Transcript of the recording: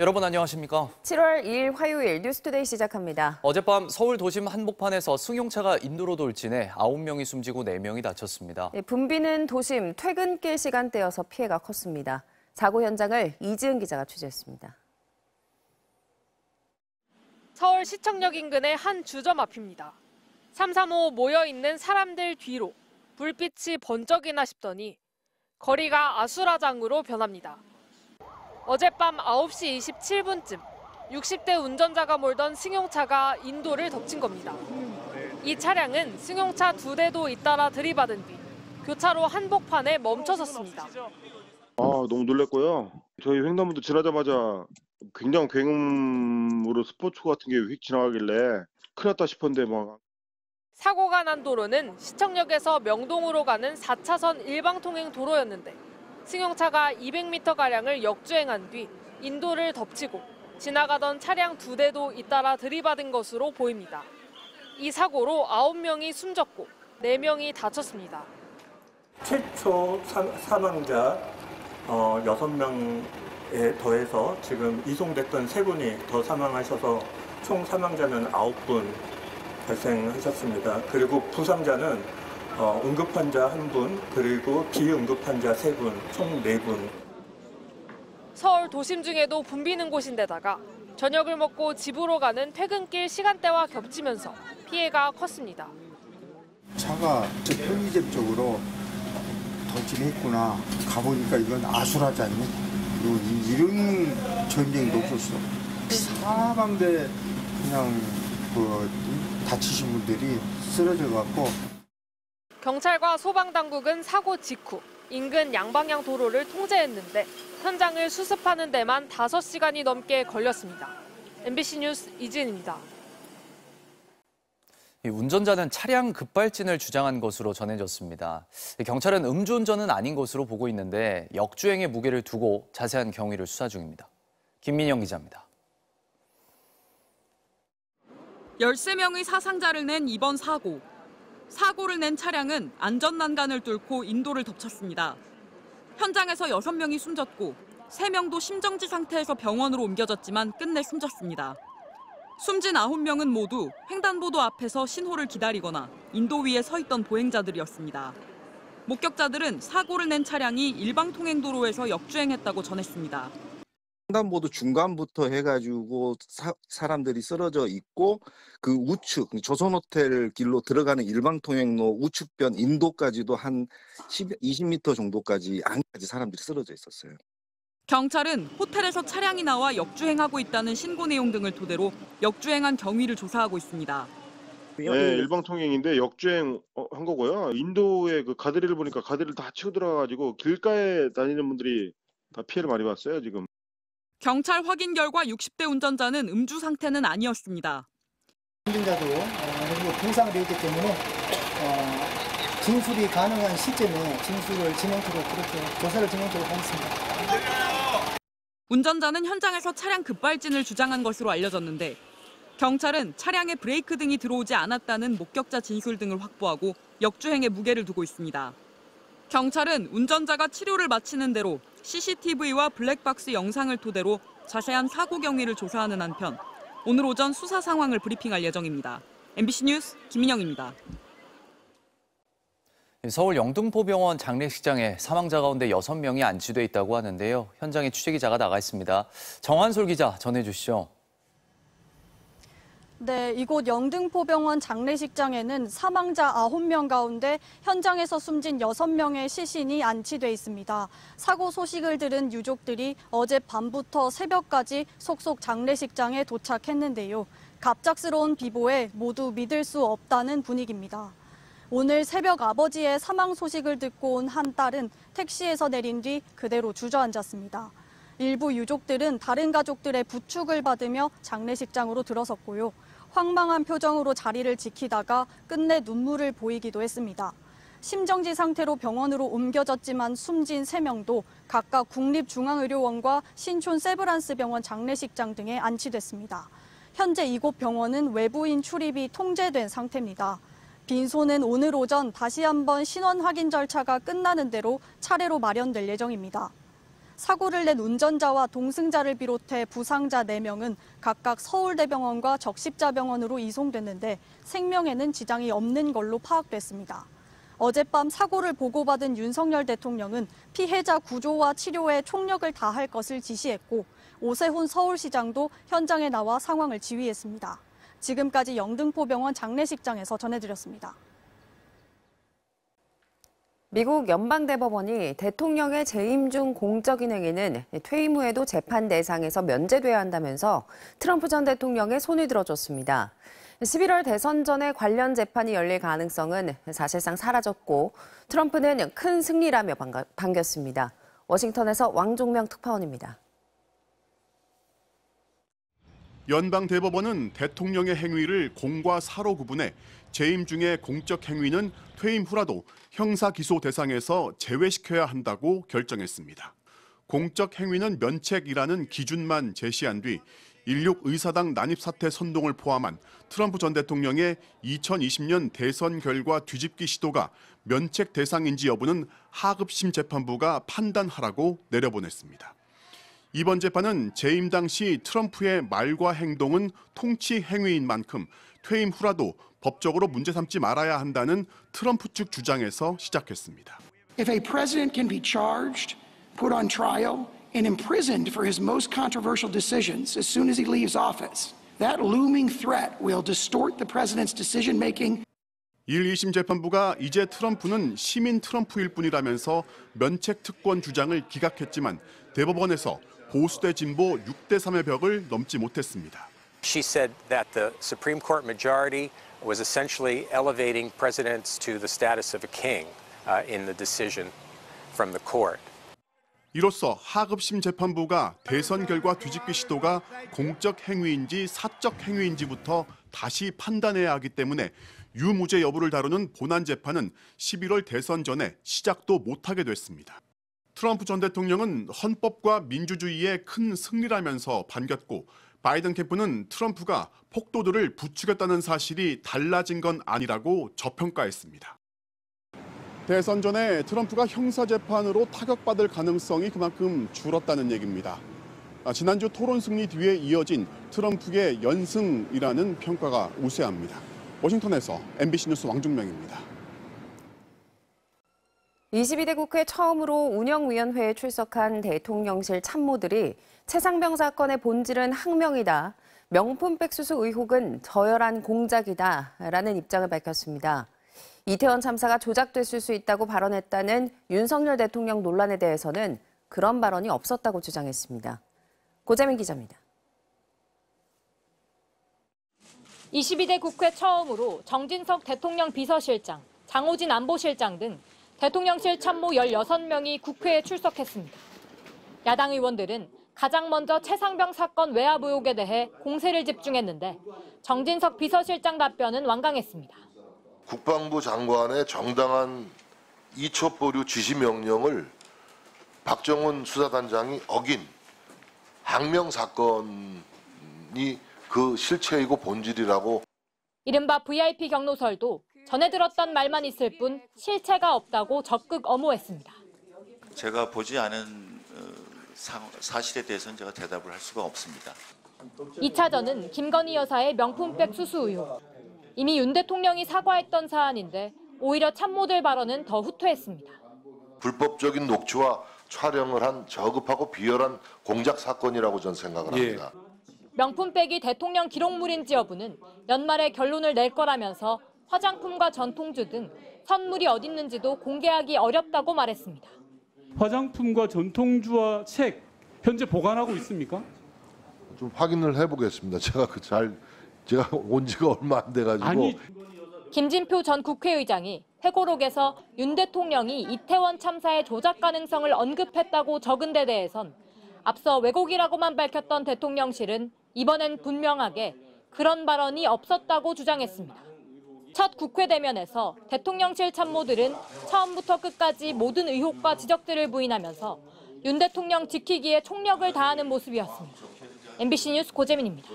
여러분 안녕하십니까? 7월 2일 화요일 뉴스투데이 시작합니다. 어젯밤 서울 도심 한복판에서 승용차가 인도로 돌진해 9명이 숨지고 4명이 다쳤습니다. 붐비는 도심 퇴근길 시간대여서 피해가 컸습니다. 사고 현장을 이지은 기자가 취재했습니다. 서울 시청역 인근의 한 주점 앞입니다. 335 모여있는 사람들 뒤로 불빛이 번쩍이나 싶더니 거리가 아수라장으로 변합니다. 어젯밤 9시 27분쯤 60대 운전자가 몰던 승용차가 인도를 덮친 겁니다. 이 차량은 승용차 2대도 잇따라 들이받은 뒤 교차로 한복판에 멈춰섰습니다. 너무 놀랐고요. 저희 횡단보도 지나자마자 굉장한 굉음으로 스포츠카 같은 게 휙 지나가길래 큰일 났다 싶었는데 사고가 난 도로는 시청역에서 명동으로 가는 4차선 일방통행 도로였는데 승용차가 200m가량을 역주행한 뒤 인도를 덮치고 지나가던 차량 2대도 잇따라 들이받은 것으로 보입니다. 이 사고로 9명이 숨졌고 4명이 다쳤습니다. 최초 사망자 6명에 더해서 지금 이송됐던 3분이 더 사망하셔서 총 사망자는 9분 발생하셨습니다. 그리고 부상자는 응급환자 1분, 그리고 비응급환자 3분, 총 4분. 서울 도심 중에도 붐비는 곳인데다가 저녁을 먹고 집으로 가는 퇴근길 시간대와 겹치면서 피해가 컸습니다. 차가 저 편의점 쪽으로 돌진했구나. 가보니까 이건 아수라장이 이런 전쟁도 없었어. 사방대 그냥 다치신 분들이 쓰러져 갖고. 경찰과 소방당국은 사고 직후 인근 양방향 도로를 통제했는데 현장을 수습하는 데만 5시간이 넘게 걸렸습니다. MBC 뉴스 이지은입니다. 운전자는 차량 급발진을 주장한 것으로 전해졌습니다. 경찰은 음주운전은 아닌 것으로 보고 있는데 역주행의 무게를 두고 자세한 경위를 수사 중입니다. 김민영 기자입니다. 13명의 사상자를 낸 이번 사고. 사고를 낸 차량은 안전난간을 뚫고 인도를 덮쳤습니다. 현장에서 6명이 숨졌고 3명도 심정지 상태에서 병원으로 옮겨졌지만 끝내 숨졌습니다. 숨진 9명은 모두 횡단보도 앞에서 신호를 기다리거나 인도 위에 서 있던 보행자들이었습니다. 목격자들은 사고를 낸 차량이 일방통행도로에서 역주행했다고 전했습니다. 횡단보도 중간부터 해가지고 사람들이 쓰러져 있고 그 우측 조선호텔 길로 들어가는 일방통행로 우측변 인도까지도 한 20m 정도까지 안까지 사람들이 쓰러져 있었어요. 경찰은 호텔에서 차량이 나와 역주행하고 있다는 신고 내용 등을 토대로 역주행한 경위를 조사하고 있습니다. 네, 일방통행인데 역주행 한 거고요. 인도의 그 가드레일 보니까 가드레일 다 치고 들어가가지고 길가에 다니는 분들이 다 피해를 많이 봤어요, 지금. 경찰 확인 결과 60대 운전자는 음주 상태는 아니었습니다. 운전자도 부상이 있기 때문에 진술이 가능한 시점에 진술을 진행토록 그렇게 조사를 진행토록 하겠습니다. 운전자는 현장에서 차량 급발진을 주장한 것으로 알려졌는데 경찰은 차량에 브레이크 등이 들어오지 않았다는 목격자 진술 등을 확보하고 역주행에 무게를 두고 있습니다. 경찰은 운전자가 치료를 마치는 대로 CCTV와 블랙박스 영상을 토대로 자세한 사고 경위를 조사하는 한편 오늘 오전 수사 상황을 브리핑할 예정입니다. MBC 뉴스 김민영입니다. 서울 영등포병원 장례식장에 사망자 가운데 6명이 안치돼 있다고 하는데요. 현장에 취재기자가 나가 있습니다. 정한솔 기자 전해주시죠. 네, 이곳 영등포병원 장례식장에는 사망자 9명 가운데 현장에서 숨진 6명의 시신이 안치돼 있습니다. 사고 소식을 들은 유족들이 어젯밤부터 새벽까지 속속 장례식장에 도착했는데요. 갑작스러운 비보에 모두 믿을 수 없다는 분위기입니다. 오늘 새벽 아버지의 사망 소식을 듣고 온 한 딸은 택시에서 내린 뒤 그대로 주저앉았습니다. 일부 유족들은 다른 가족들의 부축을 받으며 장례식장으로 들어섰고요. 황망한 표정으로 자리를 지키다가 끝내 눈물을 보이기도 했습니다. 심정지 상태로 병원으로 옮겨졌지만 숨진 3명도 각각 국립중앙의료원과 신촌 세브란스병원 장례식장 등에 안치됐습니다. 현재 이곳 병원은 외부인 출입이 통제된 상태입니다. 빈소는 오늘 오전 다시 한번 신원 확인 절차가 끝나는 대로 차례로 마련될 예정입니다. 사고를 낸 운전자와 동승자를 비롯해 부상자 4명은 각각 서울대병원과 적십자병원으로 이송됐는데 생명에는 지장이 없는 걸로 파악됐습니다. 어젯밤 사고를 보고받은 윤석열 대통령은 피해자 구조와 치료에 총력을 다할 것을 지시했고 오세훈 서울시장도 현장에 나와 상황을 지휘했습니다. 지금까지 영등포병원 장례식장에서 전해드렸습니다. 미국 연방대법원이 대통령의 재임 중 공적인 행위는 퇴임 후에도 재판 대상에서 면제돼야 한다면서 트럼프 전 대통령의 손을 들어줬습니다. 11월 대선 전에 관련 재판이 열릴 가능성은 사실상 사라졌고 트럼프는 큰 승리라며 반겼습니다. 워싱턴에서 왕종명 특파원입니다. 연방대법원은 대통령의 행위를 공과 사로 구분해 재임 중의 공적 행위는 퇴임 후라도 형사기소 대상에서 제외시켜야 한다고 결정했습니다. 공적 행위는 면책이라는 기준만 제시한 뒤 16의사당 난입사태 선동을 포함한 트럼프 전 대통령의 2020년 대선 결과 뒤집기 시도가 면책 대상인지 여부는 하급심 재판부가 판단하라고 내려보냈습니다. 이번 재판은 재임 당시 트럼프의 말과 행동은 통치 행위인 만큼 퇴임 후라도 법적으로 문제 삼지 말아야 한다는 트럼프 측 주장에서 시작했습니다. If a president can be charged, put on trial, and imprisoned for his most controversial decisions as soon as he leaves office, that looming threat will distort the president's decision-making. 1, 2심 재판부가 이제 트럼프는 시민 트럼프일 뿐이라면서 면책 특권 주장을 기각했지만 대법원에서 보수대 진보 6대3의 벽을 넘지 못했습니다. She said that the Supreme Court majority was essentially elevating presidents to the status of a king in the decision from the court. 이로써 하급심 재판부가 대선 결과 뒤집기 시도가 공적 행위인지 사적 행위인지부터 다시 판단해야 하기 때문에 유무죄 여부를 다루는 본안 재판은 11월 대선 전에 시작도 못하게 됐습니다. 트럼프 전 대통령은 헌법과 민주주의의 큰 승리라면서 반겼고 바이든 캠프는 트럼프가 폭도들을 부추겼다는 사실이 달라진 건 아니라고 저평가했습니다. 대선 전에 트럼프가 형사재판으로 타격받을 가능성이 그만큼 줄었다는 얘기입니다. 지난주 토론 승리 뒤에 이어진 트럼프의 연승이라는 평가가 우세합니다. 워싱턴에서 MBC 뉴스 왕종명입니다. 22대 국회 처음으로 운영위원회에 출석한 대통령실 참모들이 최상병 사건의 본질은 항명이다, 명품백 수수 의혹은 저열한 공작이다라는 입장을 밝혔습니다. 이태원 참사가 조작됐을 수 있다고 발언했다는 윤석열 대통령 논란에 대해서는 그런 발언이 없었다고 주장했습니다. 고재민 기자입니다. 22대 국회 처음으로 정진석 대통령 비서실장, 장호진 안보실장 등 대통령실 참모 16명이 국회에 출석했습니다. 야당 의원들은 가장 먼저 최상병 사건 외압 의혹에 대해 공세를 집중했는데 정진석 비서실장 답변은 완강했습니다. 국방부 장관의 정당한 이첩보류 지시 명령을 박정훈 수사단장이 어긴 항명 사건이 그 실체이고 본질이라고. 이른바 VIP 경로설도 전에 들었던 말만 있을 뿐 실체가 없다고 적극 엄호했습니다. 제가 보지 않은 사실에 대해서는 제가 대답을 할 수가 없습니다. 2차전은 김건희 여사의 명품백 수수 의혹. 이미 윤 대통령이 사과했던 사안인데 오히려 참모들 발언은 더 후퇴했습니다. 불법적인 녹취와 촬영을 한 저급하고 비열한 공작 사건이라고 저는 생각을 합니다. 명품백이 대통령 기록물인지 여부는 연말에 결론을 낼 거라면서 화장품과 전통주 등 선물이 어딨는지도 공개하기 어렵다고 말했습니다. 화장품과 전통주와 책 현재 보관하고 있습니까? 좀 확인을 해보겠습니다. 제가 온 지가 얼마 안 돼가지고. 김진표 전 국회의장이 회고록에서 윤 대통령이 이태원 참사의 조작 가능성을 언급했다고 적은 데 대해선 앞서 왜곡이라고만 밝혔던 대통령실은 이번엔 분명하게 그런 발언이 없었다고 주장했습니다. 첫 국회 대면에서 대통령실 참모들은 처음부터 끝까지 모든 의혹과 지적들을 부인하면서 윤 대통령 지키기에 총력을 다하는 모습이었습니다. MBC 뉴스 고재민입니다.